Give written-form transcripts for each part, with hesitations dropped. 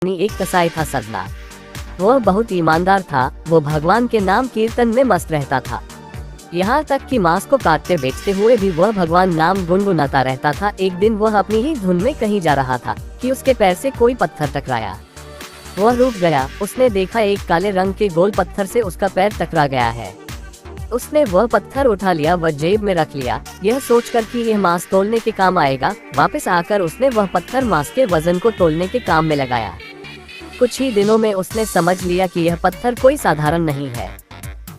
अपनी एक कसाई था सदना। वह बहुत ईमानदार था। वो भगवान के नाम कीर्तन में मस्त रहता था। यहाँ तक कि मांस को काटते बेचते हुए भी वह भगवान नाम गुनगुनाता रहता था। एक दिन वह अपनी ही धुन में कहीं जा रहा था कि उसके पैर से कोई पत्थर टकराया। वह रुक गया। उसने देखा एक काले रंग के गोल पत्थर से उसका पैर टकरा गया है। उसने वह पत्थर उठा लिया व जेब में रख लिया, यह सोचकर कि यह मांस तोलने के काम आएगा। वापस आकर उसने वह पत्थर मांस के वजन को तोलने के काम में लगाया। कुछ ही दिनों में उसने समझ लिया कि यह पत्थर कोई साधारण नहीं है।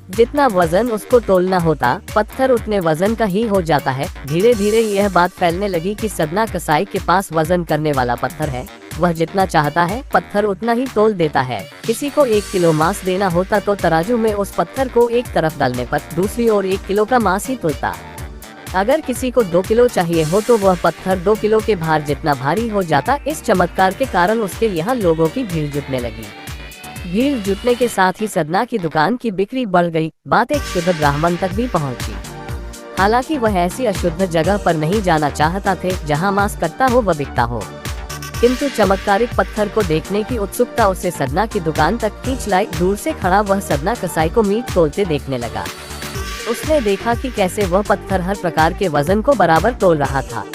जितना वजन उसको तोलना होता, पत्थर उतने वजन का ही हो जाता है। धीरे धीरे यह बात फैलने लगी कि सदना कसाई के पास वजन करने वाला पत्थर है। वह जितना चाहता है पत्थर उतना ही तोल देता है। किसी को 1 किलो मांस देना होता तो तराजू में उस पत्थर को एक तरफ डालने पर दूसरी ओर 1 किलो का मांस ही तोलता। अगर किसी को 2 किलो चाहिए हो तो वह पत्थर 2 किलो के भार जितना भारी हो जाता। इस चमत्कार के कारण उसके यहाँ लोगों की भीड़ जुटने लगी। भीड़ जुटने के साथ ही सदना की दुकान की बिक्री बढ़ गई। बात एक शुद्ध ब्राह्मण तक भी पहुंची। हालांकि वह ऐसी अशुद्ध जगह पर नहीं जाना चाहता थे जहां मांस कटता हो व बिकता हो, किंतु चमत्कारिक पत्थर को देखने की उत्सुकता उसे सदना की दुकान तक खींच लाई। दूर से खड़ा वह सदना कसाई को मीट तोलते देखने लगा। उसने देखा कि कैसे वह पत्थर हर प्रकार के वजन को बराबर तोल रहा था।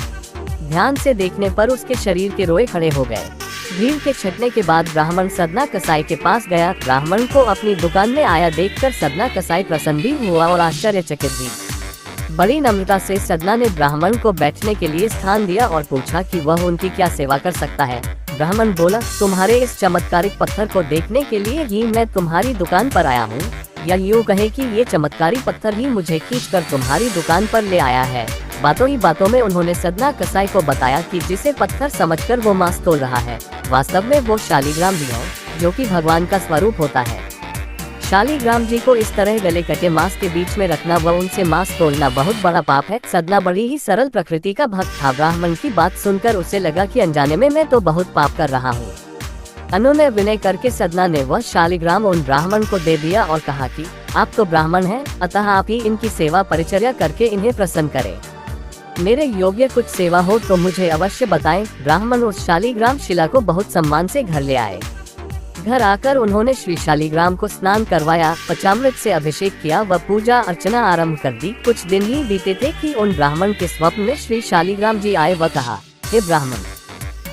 ध्यान से देखने पर उसके शरीर के रोए खड़े हो गए। भीड़ के छटने के बाद ब्राह्मण सदना कसाई के पास गया। ब्राह्मण को अपनी दुकान में आया देखकर सदना कसाई प्रसन्न भी हुआ और आश्चर्यचकित भी। बड़ी नम्रता से सदना ने ब्राह्मण को बैठने के लिए स्थान दिया और पूछा कि वह उनकी क्या सेवा कर सकता है। ब्राह्मण बोला, तुम्हारे इस चमत्कारिक पत्थर को देखने के लिए ही मैं तुम्हारी दुकान पर आया हूँ, या यूँ कहे कि ये चमत्कारी पत्थर ही मुझे खींचकर तुम्हारी दुकान पर ले आया है। बातों ही बातों में उन्होंने सदना कसाई को बताया कि जिसे पत्थर समझकर वो मांस तोल रहा है, वास्तव में वो शालिग्राम जी है, जो कि भगवान का स्वरूप होता है। शालिग्राम जी को इस तरह गले कटे मांस के बीच में रखना व उनसे मांस तोलना बहुत बड़ा पाप है। सदना बड़ी ही सरल प्रकृति का भक्त था। ब्राह्मण की बात सुनकर उसे लगा कि अनजाने में मैं तो बहुत पाप कर रहा हूँ। अनुनय विनय करके सदना ने वह शालिग्राम उन ब्राह्मण को दे दिया और कहा कि आप तो ब्राह्मण हैं, अतः आप ही इनकी सेवा परिचर्या करके इन्हें प्रसन्न करें। मेरे योग्य कुछ सेवा हो तो मुझे अवश्य बताएं। ब्राह्मण उस शालिग्राम शिला को बहुत सम्मान से घर ले आए। घर आकर उन्होंने श्री शालिग्राम को स्नान करवाया, पंचामृत से अभिषेक किया व पूजा अर्चना आरंभ कर दी। कुछ दिन ही बीते थे कि उन ब्राह्मण के स्वप्न में श्री शालिग्राम जी आए व कहा, हे ब्राह्मण,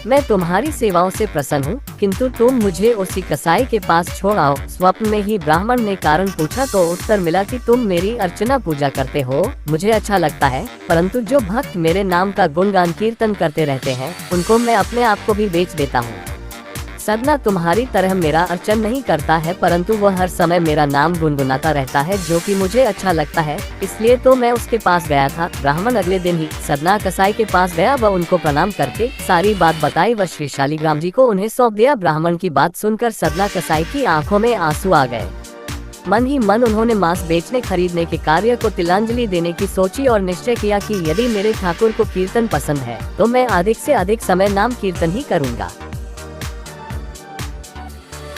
मैं तुम्हारी सेवाओं से प्रसन्न हूँ, किंतु तुम मुझे उसी कसाई के पास छोड़ आओ। स्वप्न में ही ब्राह्मण ने कारण पूछा तो उत्तर मिला कि तुम मेरी अर्चना पूजा करते हो, मुझे अच्छा लगता है, परंतु जो भक्त मेरे नाम का गुणगान कीर्तन करते रहते हैं उनको मैं अपने आप को भी बेच देता हूँ। सदना तुम्हारी तरह मेरा अर्चन नहीं करता है, परंतु वह हर समय मेरा नाम गुनगुनाता रहता है, जो कि मुझे अच्छा लगता है, इसलिए तो मैं उसके पास गया था। ब्राह्मण अगले दिन ही सदना कसाई के पास गया व उनको प्रणाम करके सारी बात बताई व श्री शालिग्राम जी को उन्हें सौंप दिया। ब्राह्मण की बात सुनकर सदना कसाई की आंखों में आंसू आ गए। मन ही मन उन्होंने मांस बेचने खरीदने के कार्य को तिलांजलि देने की सोची और निश्चय किया कि यदि मेरे ठाकुर को कीर्तन पसंद है तो मैं अधिक से अधिक समय नाम कीर्तन ही करूँगा।